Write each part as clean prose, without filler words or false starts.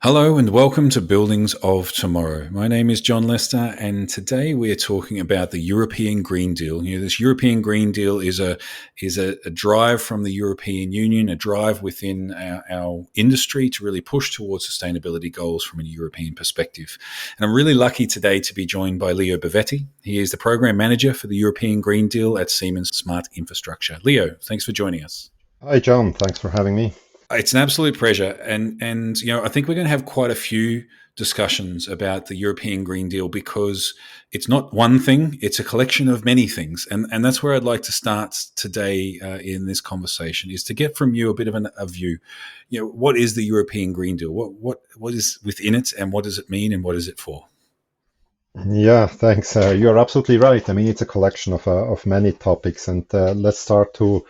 Hello and welcome to Buildings of Tomorrow. My name is John Lester, and today we are talking about the European Green Deal. This European Green Deal is a drive from the European Union, a drive within our industry to really push towards sustainability goals from a European perspective. And I'm really lucky today to be joined by Leo Bivetti. He is the program manager for the European Green Deal at Siemens Smart Infrastructure. Leo, thanks for joining us. Hi, John. Thanks for having me. It's an absolute pleasure, and I think we're going to have quite a few discussions about the European Green Deal because it's not one thing; it's a collection of many things, and that's where I'd like to start today in this conversation is to get from you a bit of a view. What is the European Green Deal? What is within it, and what does it mean, and what is it for? Yeah, thanks. You're absolutely right. I mean, it's a collection of many topics, and let's start to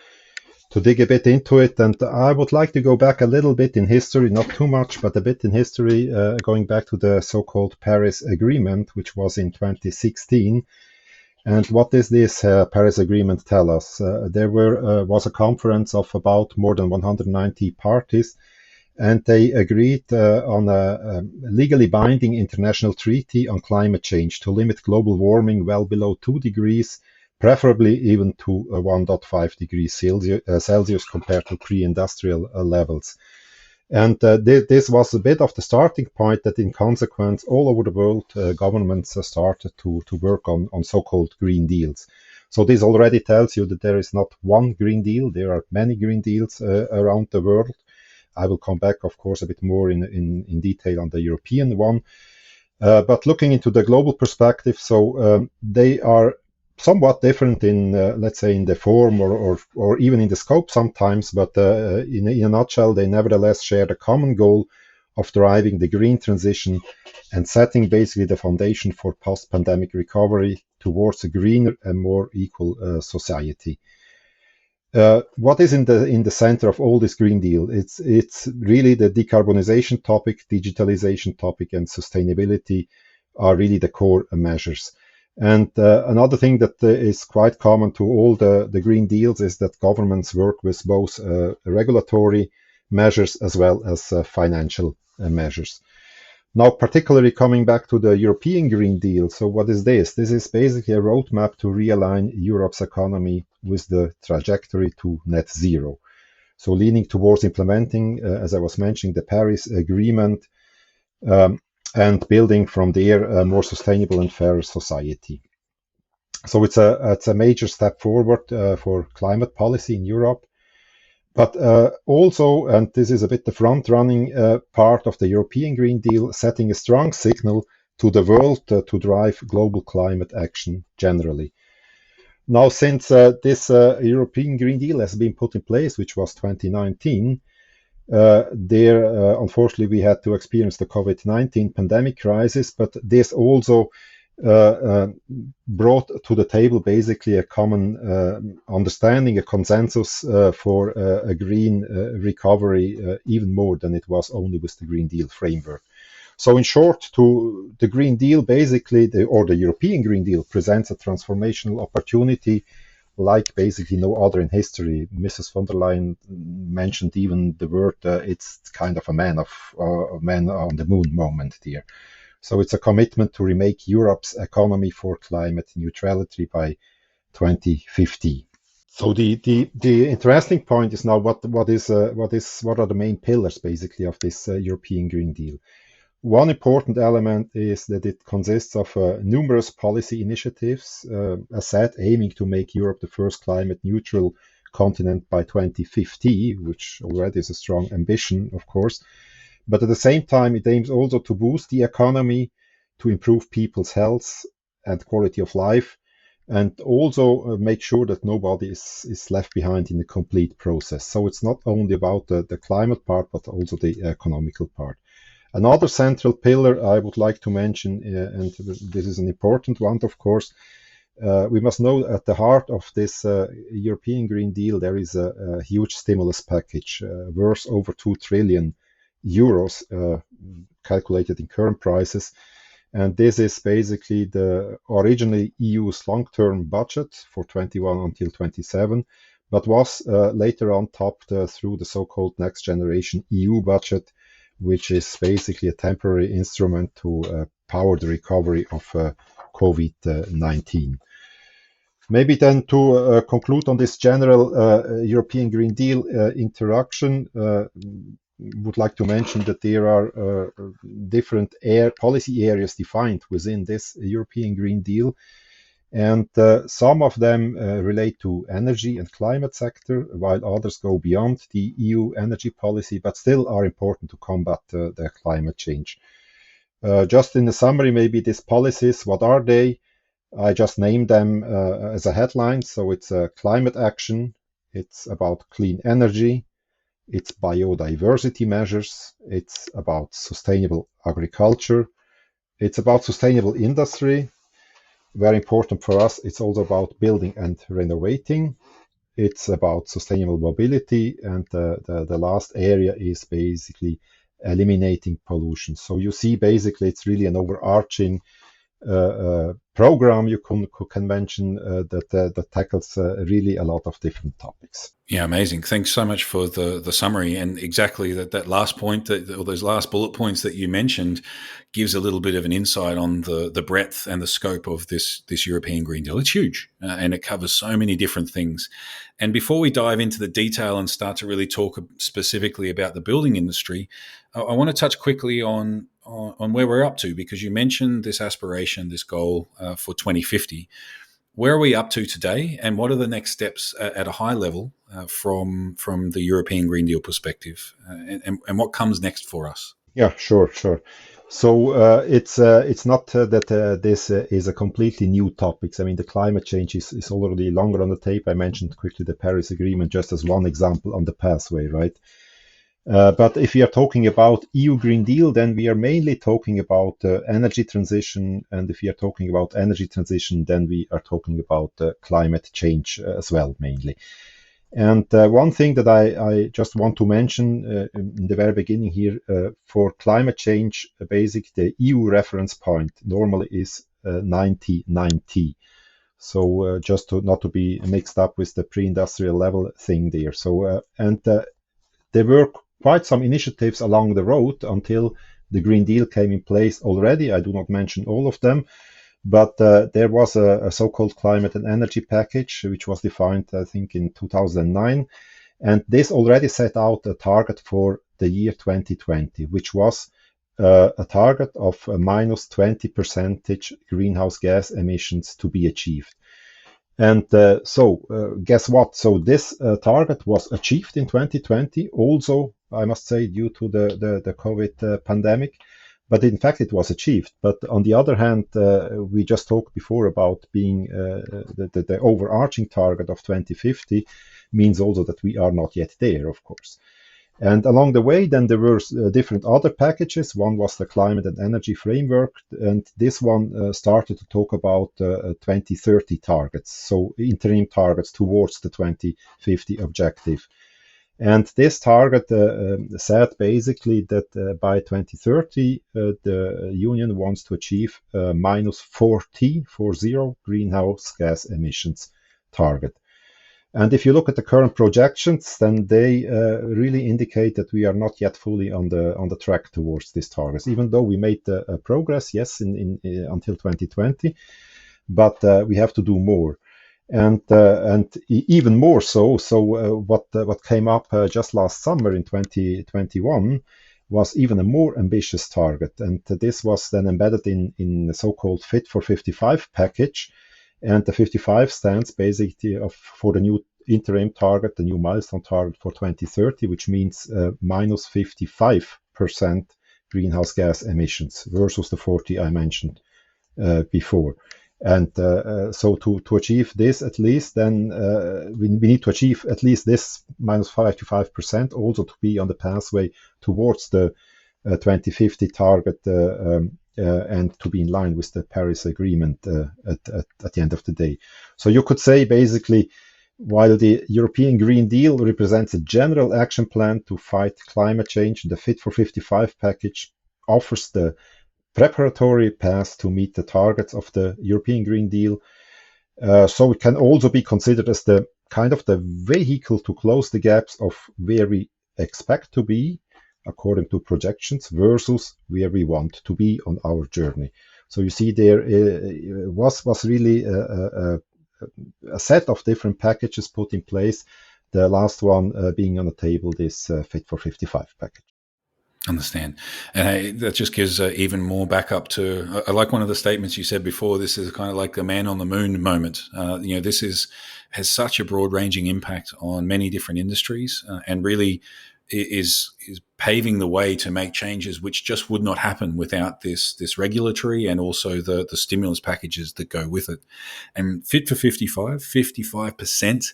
dig a bit into it. And I would like to go back a little bit in history, not too much, but a bit in history, going back to the so-called Paris Agreement, which was in 2016. And what does this Paris Agreement tell us? Was a conference of about more than 190 parties, and they agreed on a legally binding international treaty on climate change to limit global warming well below 2 degrees, preferably even to 1.5 degrees Celsius compared to pre-industrial levels. And this was a bit of the starting point that in consequence all over the world governments started to work on so-called green deals. So this already tells you that there is not one green deal, there are many green deals around the world. I will come back, of course, a bit more in detail on the European one. But looking into the global perspective, so they are somewhat different in, let's say, in the form or even in the scope sometimes, but in a nutshell, they nevertheless share the common goal of driving the green transition and setting basically the foundation for post-pandemic recovery towards a greener and more equal society. What is in the center of all this Green Deal? It's really the decarbonization topic, digitalization topic, and sustainability are really the core measures. And another thing that is quite common to all the Green Deals is that governments work with both regulatory measures as well as financial measures. Now, particularly coming back to the European Green Deal, so what is this? This is basically a roadmap to realign Europe's economy with the trajectory to net zero. So leaning towards implementing, as I was mentioning, the Paris Agreement, and building from there a more sustainable and fairer society. So it's a major step forward for climate policy in Europe. But also, and this is a bit the front-running part of the European Green Deal, setting a strong signal to the world to drive global climate action generally. Now, since this European Green Deal has been put in place, which was 2019, unfortunately, we had to experience the COVID-19 pandemic crisis, but this also brought to the table basically a common understanding, a consensus for a green recovery, even more than it was only with the Green Deal framework. So in short, to the Green Deal, basically, the European Green Deal presents a transformational opportunity like basically no other in history. Mrs. von der Leyen mentioned even the word, it's kind of a man on the moon moment here. So it's a commitment to remake Europe's economy for climate neutrality by 2050. So the interesting point is now what are the main pillars basically of this European Green Deal. One important element is that it consists of numerous policy initiatives, as said, aiming to make Europe the first climate neutral continent by 2050, which already is a strong ambition, of course. But at the same time, it aims also to boost the economy, to improve people's health and quality of life, and also make sure that nobody is left behind in the complete process. So it's not only about the climate part, but also the economical part. Another central pillar I would like to mention, and this is an important one, of course, we must know at the heart of this European Green Deal, there is a huge stimulus package worth over 2 trillion euros, calculated in current prices. And this is basically the originally EU's long-term budget for 21 until 27, but was later on topped through the so-called Next Generation EU budget, which is basically a temporary instrument to power the recovery of COVID-19. Maybe then to conclude on this general European Green Deal introduction, would like to mention that there are different policy areas defined within this European Green Deal, and some of them relate to energy and climate sector, while others go beyond the EU energy policy, but still are important to combat the climate change. Just in the summary, maybe these policies, what are they? I just named them as a headline. So it's climate action, it's about clean energy, it's biodiversity measures, it's about sustainable agriculture, it's about sustainable industry. Very important for us, it's also about building and renovating. It's about sustainable mobility, and the last area is basically eliminating pollution. So you see, basically, it's really an overarching program you can mention that tackles really a lot of different topics. Yeah, amazing. Thanks so much for the summary, and exactly that last point, or those last bullet points that you mentioned, gives a little bit of an insight on the breadth and the scope of this European Green Deal. It's huge, and it covers so many different things. And before we dive into the detail and start to really talk specifically about the building industry, I want to touch quickly on where we're up to, because you mentioned this aspiration, this goal for 2050. Where are we up to today, and what are the next steps at a high level from the European Green Deal perspective, and what comes next for us? Yeah, sure. So it's not that this is a completely new topic. I mean, the climate change is already longer on the tape. I mentioned quickly the Paris Agreement just as one example on the pathway, right? But if we are talking about EU Green Deal, then we are mainly talking about energy transition. And if we are talking about energy transition, then we are talking about climate change as well, mainly. And one thing that I just want to mention in the very beginning here, for climate change, the EU reference point normally is 90-90. So just not to be mixed up with the pre-industrial level thing there. So there were quite some initiatives along the road until the Green Deal came in place already. I do not mention all of them, but there was a so-called climate and energy package, which was defined, I think, in 2009. And this already set out a target for the year 2020, which was a target of a minus 20% greenhouse gas emissions to be achieved. And guess what? So this target was achieved in 2020, also, I must say, due to the COVID pandemic. But in fact, it was achieved. But on the other hand, we just talked before about being the overarching target of 2050 means also that we are not yet there, of course. And along the way, then there were different other packages. One was the climate and energy framework, and this one started to talk about 2030 targets, so interim targets towards the 2050 objective. And this target said basically that by 2030, the Union wants to achieve minus 40 greenhouse gas emissions target. And if you look at the current projections, then they really indicate that we are not yet fully on the track towards these targets, even though we made progress, yes, until 2020, but we have to do more. And even more so. So what came up just last summer in 2021 was even a more ambitious target, and this was then embedded in the so-called Fit for 55 package. And the 55 stands basically for the new interim target, the new milestone target for 2030, which means minus 55% greenhouse gas emissions versus the 40 I mentioned before. And so to achieve this, at least, then we need to achieve at least this minus 55%, also to be on the pathway towards the 2050 target and to be in line with the Paris Agreement at the end of the day. So you could say, basically, while the European Green Deal represents a general action plan to fight climate change, the Fit for 55 package offers the preparatory path to meet the targets of the European Green Deal. So it can also be considered as the kind of the vehicle to close the gaps of where we expect to be according to projections versus where we want to be on our journey. So you see there was really a set of different packages put in place. The last one being on the table, this Fit for 55 package. Understand. And hey, that just gives even more backup to. I like one of the statements you said before. This is kind of like the man on the moon moment. This has such a broad ranging impact on many different industries, and really is paving the way to make changes which just would not happen without this regulatory and also the stimulus packages that go with it. And Fit for 55%.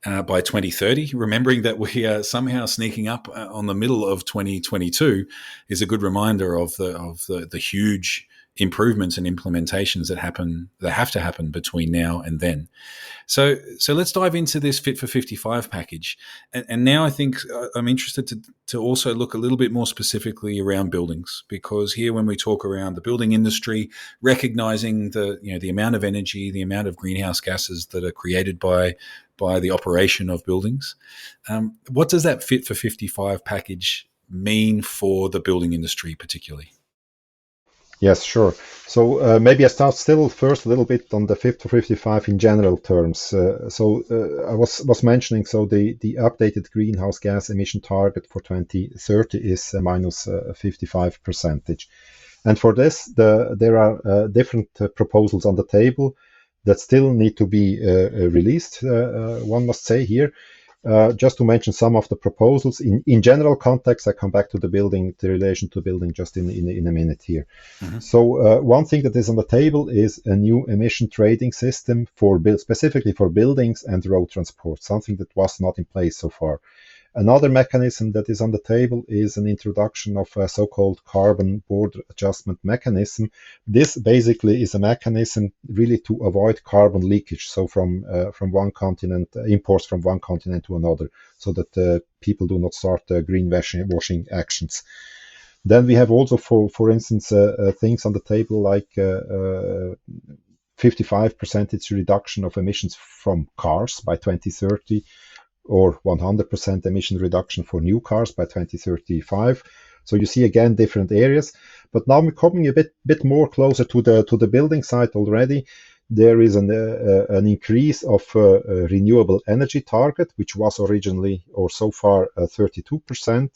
By 2030, remembering that we are somehow sneaking up on the middle of 2022 is a good reminder of the huge improvements and implementations that have to happen between now and then. So let's dive into this Fit for 55 package. And now I think I'm interested to also look a little bit more specifically around buildings, because here when we talk around the building industry, recognizing the amount of energy, the amount of greenhouse gases that are created by the operation of buildings, what does that Fit for 55 package mean for the building industry particularly? Yes, sure. So maybe I start still first a little bit on the Fit for 55 in general terms. I was mentioning, so the updated greenhouse gas emission target for 2030 is minus 55%. And for this, there are different proposals on the table that still need to be released, one must say here. Just to mention some of the proposals in general context, I come back to the relation to building just in a minute here. Mm-hmm. So one thing that is on the table is a new emission trading system specifically for buildings and road transport, something that was not in place so far. Another mechanism that is on the table is an introduction of a so-called carbon border adjustment mechanism. This basically is a mechanism really to avoid carbon leakage, so from one continent, imports from one continent to another, so that people do not start greenwashing actions. Then we have also, for instance, things on the table like 55% reduction of emissions from cars by 2030, or 100% emission reduction for new cars by 2035. So you see again different areas. But now we're coming a bit more closer to the building side already. There is an increase of renewable energy target, which was originally or so far 32%.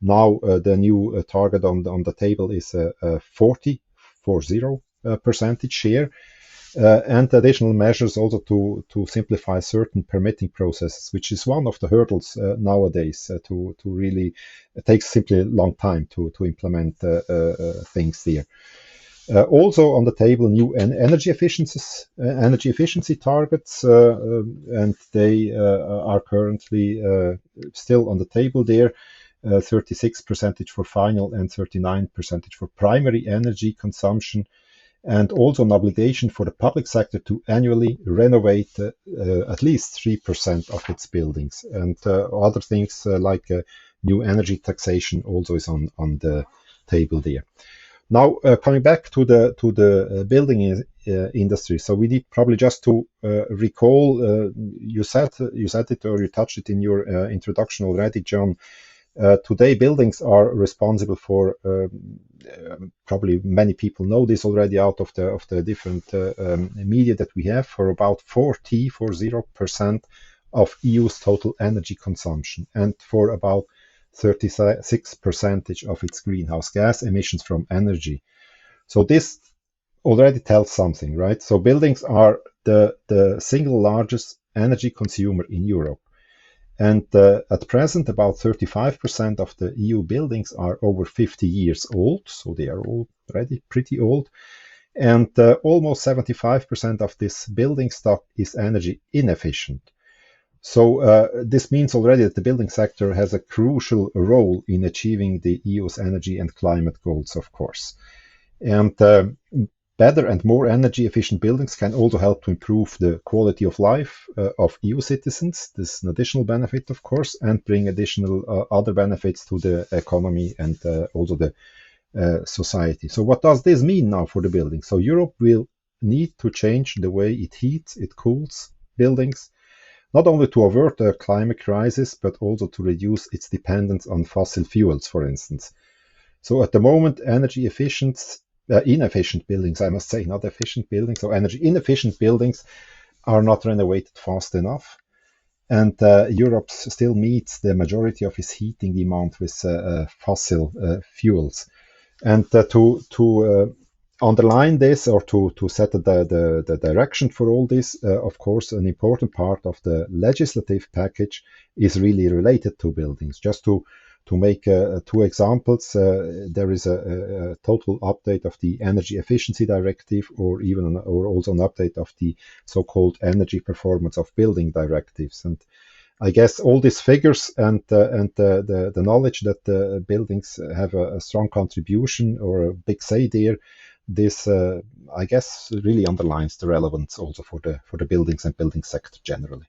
Now the new target on the table is 40% share. And additional measures also to simplify certain permitting processes, which is one of the hurdles nowadays to really, it takes simply a long time to implement things there. Also on the table, new energy efficiency targets, and they are currently still on the table there. 36% for final and 39% for primary energy consumption. And also an obligation for the public sector to annually renovate at least 3% of its buildings. And other things like new energy taxation also is on the table there. Now, coming back to the building industry, so we need probably just to recall. You said it, or you touched it in your introduction already, John. Today, buildings are responsible for, probably many people know this already out of the different media that we have, for about 40% of EU's total energy consumption, and for about 36% of its greenhouse gas emissions from energy. So this already tells something, right? So buildings are the single largest energy consumer in Europe. And at present, about 35% of the EU buildings are over 50 years old, so they are already pretty old. And almost 75% of this building stock is energy inefficient. So this means already that the building sector has a crucial role in achieving the EU's energy and climate goals, of course. And better and more energy efficient buildings can also help to improve the quality of life of EU citizens. This is an additional benefit, of course, and bring additional other benefits to the economy and also the society. So what does this mean now for the building? So Europe will need to change the way it heats, it cools buildings. not only to avert the climate crisis, but also to reduce its dependence on fossil fuels, for instance. So at the moment, energy efficient, inefficient buildings, I must say, not efficient buildings, so energy inefficient buildings are not renovated fast enough. And Europe still meets the majority of its heating demand with fossil fuels. And to underline this, or to set the direction for all this, of course, an important part of the legislative package is really related to buildings. Just to make two examples, there is a total update of the Energy Efficiency Directive, or also an update of the so-called Energy Performance of Building Directives. And I guess all these figures and the knowledge that the buildings have a strong contribution or a big say there, this I guess really underlines the relevance also for the buildings and building sector generally.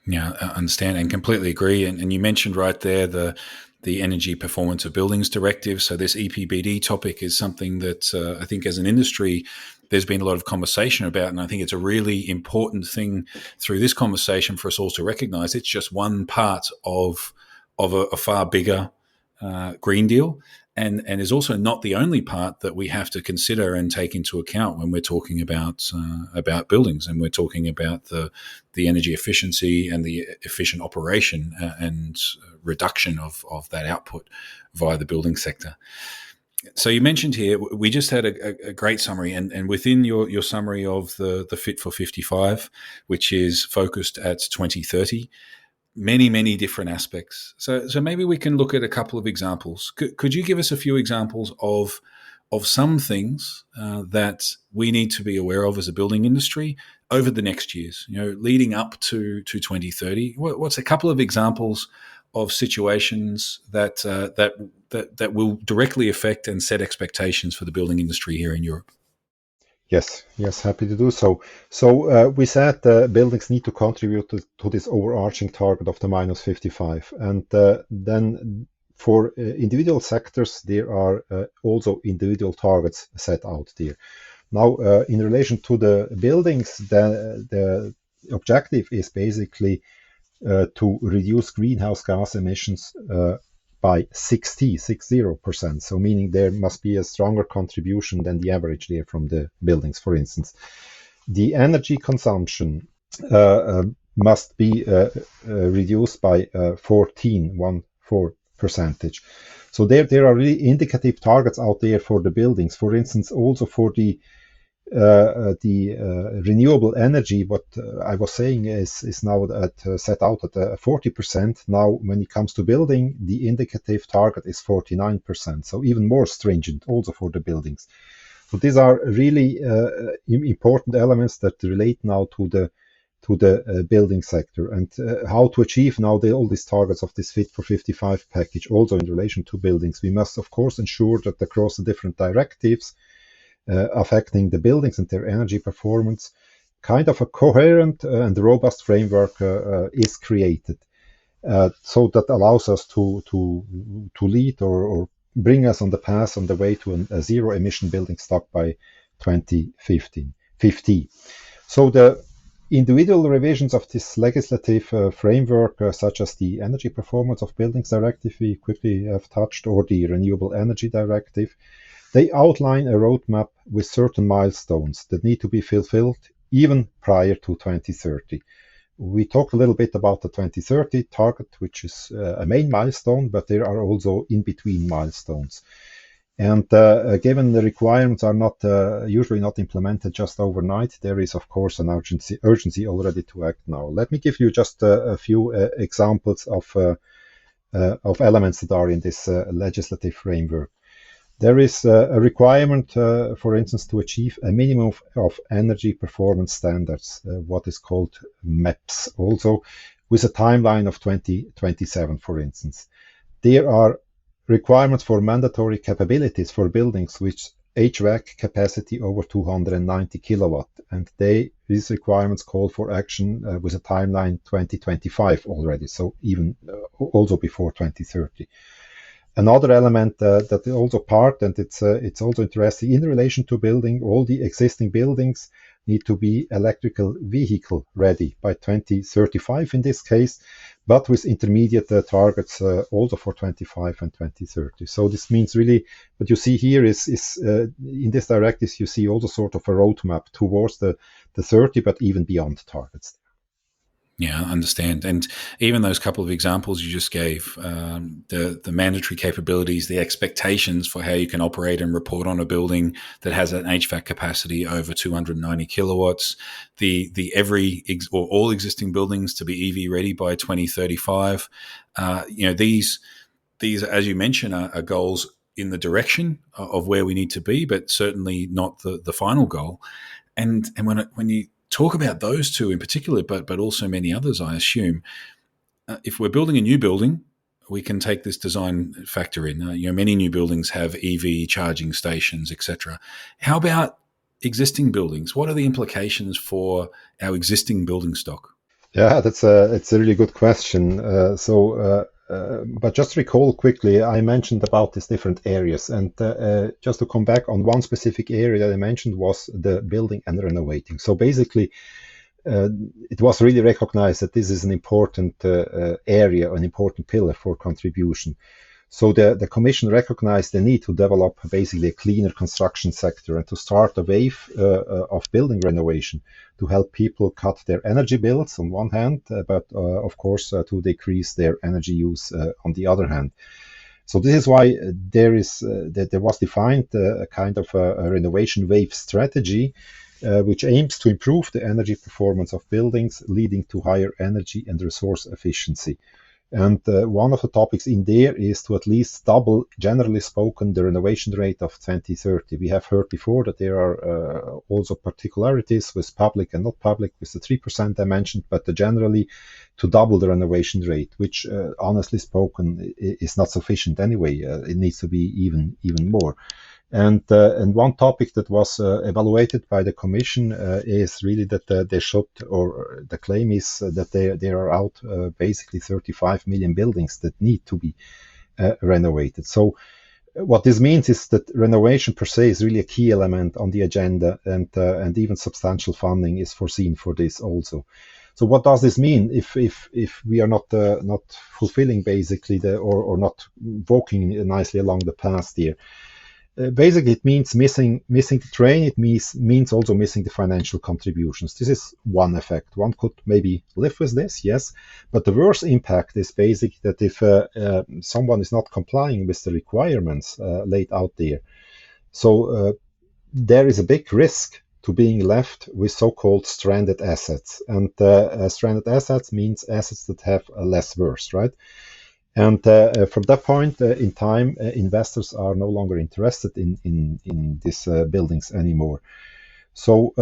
Yeah, I understand and completely agree. And you mentioned right there the Energy Performance of Buildings Directive. So this EPBD topic is something that I think as an industry, there's been a lot of conversation about. And I think it's a really important thing through this conversation for us all to recognize it's just one part of a far bigger Green Deal. And is also not the only part that we have to consider and take into account when we're talking about buildings, and we're talking about the energy efficiency and the efficient operation and reduction of that output via the building sector. So you mentioned here, we just had a great summary, and within your summary of the Fit for 55, which is focused at 2030, many different aspects. So maybe we can look at a couple of examples. Could you give us a few examples of some things that we need to be aware of as a building industry over the next years, leading up to 2030? What's a couple of examples of situations that will directly affect and set expectations for the building industry here in Europe? Yes, happy to do so. So we said buildings need to contribute to this overarching target of the minus 55. And then for individual sectors, there are also individual targets set out there. Now, in relation to the buildings, the objective is basically to reduce greenhouse gas emissions by 60%. So meaning there must be a stronger contribution than the average there from the buildings, for instance. The energy consumption must be reduced by 14%. So there are really indicative targets out there for the buildings. For instance, also for the renewable energy, what I was saying is now set out at 40%. Now, when it comes to building, the indicative target is 49%. So even more stringent also for the buildings. So these are really important elements that relate now to the building sector, and how to achieve now all these targets of this Fit for 55 package. Also in relation to buildings, we must of course ensure that across the different directives affecting the buildings and their energy performance, kind of a coherent and robust framework is created, so that allows us to lead or bring us on the path, on the way to a zero emission building stock by 2050. So the individual revisions of this legislative framework, such as the Energy Performance of Buildings Directive we quickly have touched, or the Renewable Energy Directive, they outline a roadmap with certain milestones that need to be fulfilled even prior to 2030. We talked a little bit about the 2030 target, which is a main milestone, but there are also in-between milestones. And given the requirements are not usually not implemented just overnight, there is of course an urgency already to act now. Let me give you just a few examples of elements that are in this legislative framework. There is a requirement, for instance, to achieve a minimum of energy performance standards, what is called MEPS, also with a timeline of 2027, for instance. There are requirements for mandatory capabilities for buildings with HVAC capacity over 290 kilowatt, and these requirements call for action with a timeline 2025 already, so even also before 2030. Another element that is also part, and it's also interesting in relation to building, all the existing buildings need to be electrical vehicle ready by 2035 in this case, but with intermediate targets also for 25 and 2030. So this means really what you see here is in this directives you see also sort of a roadmap towards the 30, but even beyond targets. Yeah, I understand. And even those couple of examples you just gave, the mandatory capabilities, the expectations for how you can operate and report on a building that has an HVAC capacity over 290 kilowatts, the or all existing buildings to be EV ready by 2035. These as you mentioned, are goals in the direction of where we need to be, but certainly not the final goal. And when you talk about those two in particular, but also many others, I assume, if we're building a new building, we can take this design factor in. Many new buildings have EV charging stations, etc. How about existing buildings? What are the implications for our existing building stock? Yeah, it's a really good question. But just recall quickly, I mentioned about these different areas, and just to come back on one specific area that I mentioned was the building and renovating. So basically, it was really recognized that this is an important area, an important pillar for contribution. So the Commission recognized the need to develop basically a cleaner construction sector and to start a wave of building renovation to help people cut their energy bills on one hand, but of course to decrease their energy use on the other hand. So this is why there was defined a kind of a renovation wave strategy which aims to improve the energy performance of buildings, leading to higher energy and resource efficiency. And one of the topics in there is to at least double, generally spoken, the renovation rate of 2030. We have heard before that there are also particularities with public and not public, with the 3% I mentioned, but generally to double the renovation rate, which honestly spoken is not sufficient anyway. It needs to be even more. And one topic that was evaluated by the Commission is really that they should, or the claim is that there are out basically 35 million buildings that need to be renovated. So what this means is that renovation per se is really a key element on the agenda, and even substantial funding is foreseen for this also. So what does this mean if we are not fulfilling basically or not walking nicely along the path here? Basically, it means missing the train. It means also missing the financial contributions. This is one effect. One could maybe live with this, yes. But the worst impact is basically that if someone is not complying with the requirements laid out there, so there is a big risk to being left with so-called stranded assets. And stranded assets means assets that have less worth, right? And from that point in time, investors are no longer interested in these buildings anymore. So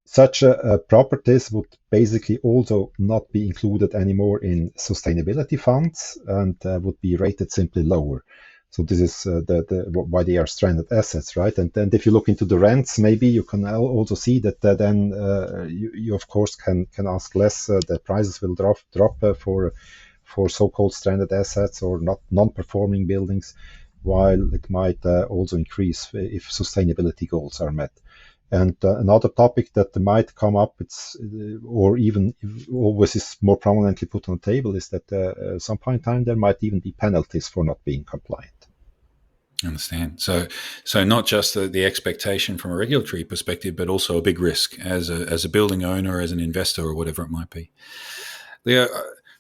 such properties would basically also not be included anymore in sustainability funds and would be rated simply lower. So this is why they are stranded assets, right? And then if you look into the rents, maybe you can also see that then you of course can ask less. The prices will drop for so-called stranded assets or non-performing buildings, while it might also increase if sustainability goals are met. And another topic that might come up, or even always is more prominently put on the table, is that some point in time there might even be penalties for not being compliant. I understand. So not just the expectation from a regulatory perspective, but also a big risk as a building owner, as an investor, or whatever it might be. Leo,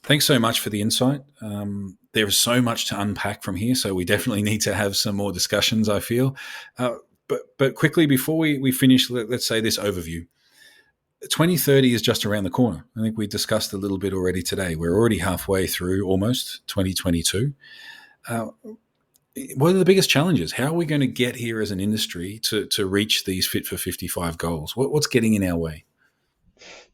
thanks so much for the insight. There is so much to unpack from here, so we definitely need to have some more discussions, I feel. But quickly, before we finish, let's say this overview. 2030 is just around the corner. I think we discussed a little bit already today. We're already halfway through almost 2022. What are the biggest challenges? How are we going to get here as an industry to reach these Fit for 55 goals? What's getting in our way?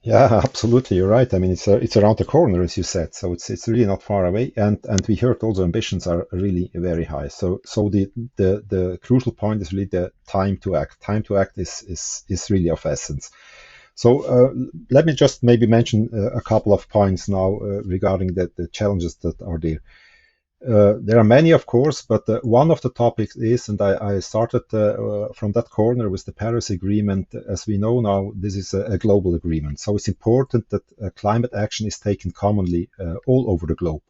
Yeah, absolutely. You're right. I mean, it's around the corner, as you said. So it's really not far away. And we heard also ambitions are really very high. So the crucial point is really the time to act. Time to act is really of essence. So let me just maybe mention a couple of points now regarding the challenges that are there. There are many, of course, but one of the topics is, and I started from that corner with the Paris Agreement. As we know now, this is a global agreement. So it's important that climate action is taken commonly all over the globe.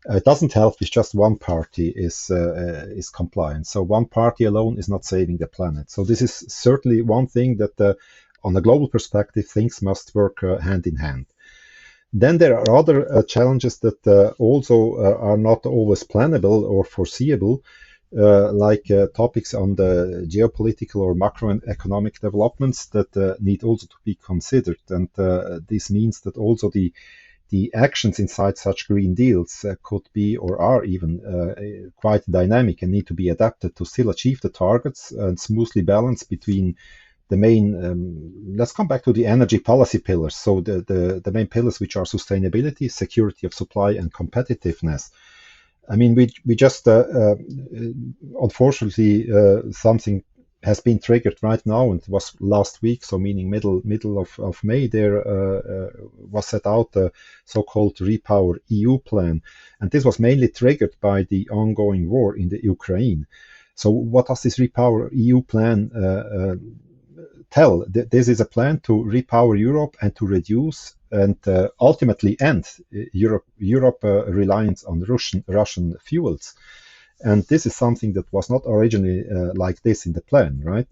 It doesn't help if just one party is compliant. So one party alone is not saving the planet. So this is certainly one thing that, on a global perspective, things must work hand in hand. Then there are other challenges that also are not always plannable or foreseeable, like topics on the geopolitical or macroeconomic developments that need also to be considered. And this means that also the actions inside such green deals could be or are even quite dynamic and need to be adapted to still achieve the targets and smoothly balance between the main, let's come back to the energy policy pillars. So the main pillars, which are sustainability, security of supply, and competitiveness. I mean, we just unfortunately something has been triggered right now, and it was last week, so meaning middle of May. There was set out the so-called Repower EU plan, and this was mainly triggered by the ongoing war in the Ukraine. So what does this Repower EU plan tell? This is a plan to repower Europe and to reduce and ultimately end Europe reliance on Russian fuels. And this is something that was not originally like this in the plan, right?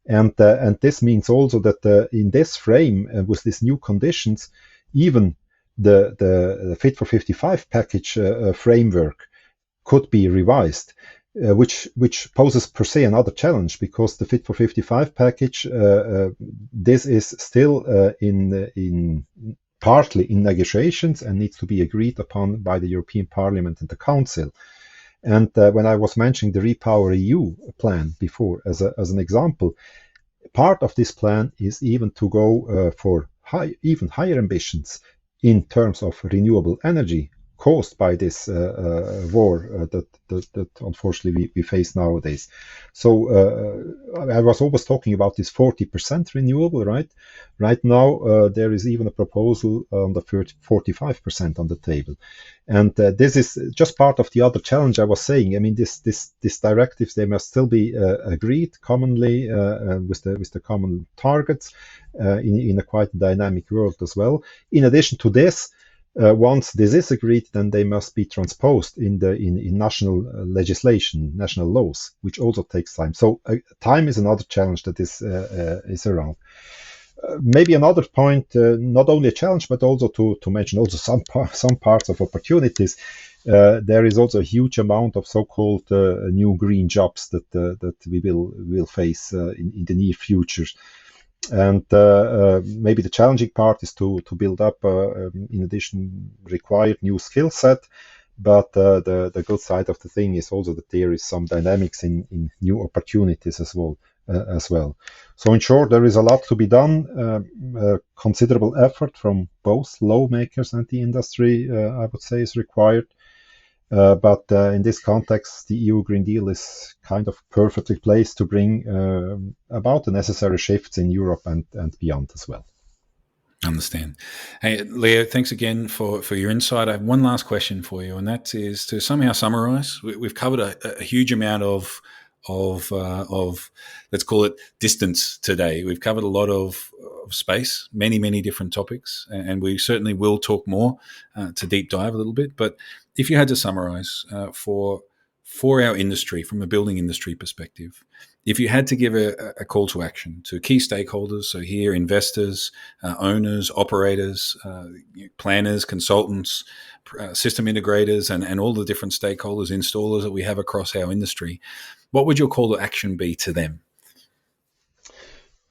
And this means also that in this frame, with these new conditions, even the Fit for 55 package framework could be revised. Which poses per se another challenge, because the Fit for 55 package, this is still in partly in negotiations and needs to be agreed upon by the European Parliament and the Council. And when I was mentioning the Repower EU plan before as an example, part of this plan is even to go for even higher ambitions in terms of renewable energy, caused by this war that unfortunately we face nowadays. So I was always talking about this 40% renewable, right? Right now there is even a proposal on the 45% on the table, and this is just part of the other challenge I was saying. I mean, these directives, they must still be agreed commonly with the common targets in a quite dynamic world as well. In addition to this, once this is agreed, then they must be transposed in national legislation, national laws, which also takes time. So time is another challenge that is around. Maybe another point, not only a challenge, but also to mention also some parts of opportunities. There is also a huge amount of so-called new green jobs that we will face in the near future. And maybe the challenging part is to build up, in addition, required new skill set. But the good side of the thing is also that there is some dynamics in new opportunities as well. So in short, there is a lot to be done. Considerable effort from both lawmakers and the industry, I would say, is required. But in this context, the EU Green Deal is kind of perfectly placed to bring about the necessary shifts in Europe and beyond as well. Understand. Hey, Leo, thanks again for your insight. I have one last question for you, and that is to somehow summarize. We've covered a huge amount of let's call it distance today. We've covered a lot of space, many different topics, and we certainly will talk more to deep dive a little bit. But if you had to summarize for our industry, from a building industry perspective, if you had to give a call to action to key stakeholders, so here investors, owners, operators, planners, consultants, system integrators, and all the different stakeholders, installers that we have across our industry, what would your call to action be to them?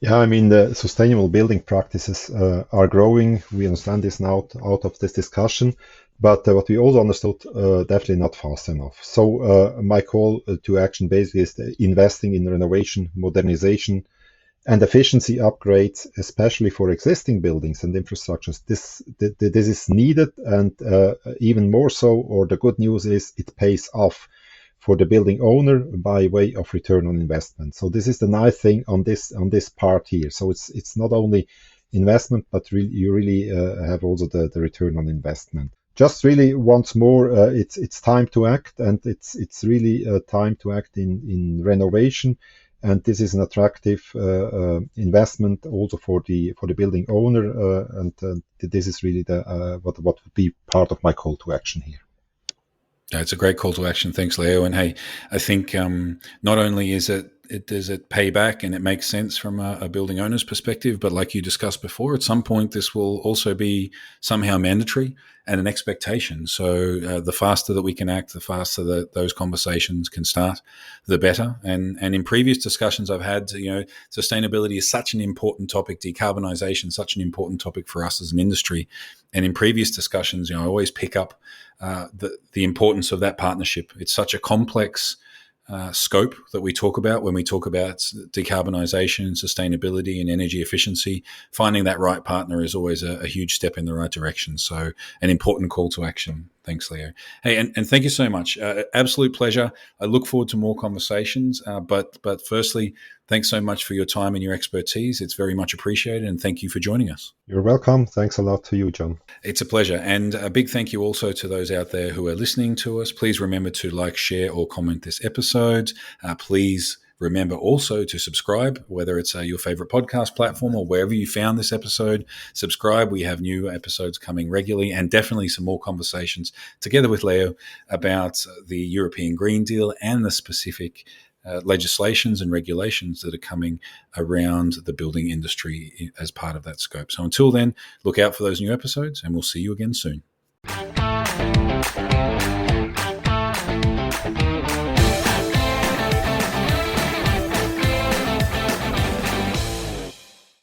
Yeah, I mean, the sustainable building practices are growing. We understand this now out of this discussion, but what we also understood, definitely not fast enough. So my call to action basically is investing in renovation, modernization, and efficiency upgrades, especially for existing buildings and infrastructures. This is needed, and even more so, or the good news is it pays off for the building owner by way of return on investment. So this is the nice thing on this part here. So it's not only investment, but you really have also the return on investment. just really once more, it's time to act, and it's really time to act in renovation. And this is an attractive investment also for the building owner, and this is really the what would be part of my call to action here. It's a great call to action. Thanks, Leo. And hey, I think not only does it pay back and it makes sense from a building owner's perspective, but like you discussed before, at some point this will also be somehow mandatory and an expectation. So the faster that we can act, the faster that those conversations can start, the better. And in previous discussions I've had, sustainability is such an important topic, decarbonisation such an important topic for us as an industry. And in previous discussions, I always pick up the importance of that partnership. It's such a complex scope that we talk about when we talk about decarbonisation, sustainability, and energy efficiency. Finding that right partner is always a huge step in the right direction. So, an important call to action. Thanks, Leo. Hey, and thank you so much. Absolute pleasure. I look forward to more conversations. But firstly, thanks so much for your time and your expertise. It's very much appreciated, and thank you for joining us. You're welcome. Thanks a lot to you, John. It's a pleasure. And a big thank you also to those out there who are listening to us. Please remember to like, share, or comment this episode. Please remember also to subscribe, whether it's your favorite podcast platform or wherever you found this episode. Subscribe. We have new episodes coming regularly, and definitely some more conversations together with Leo about the European Green Deal and the specific legislations and regulations that are coming around the building industry as part of that scope. So until then, look out for those new episodes, and we'll see you again soon.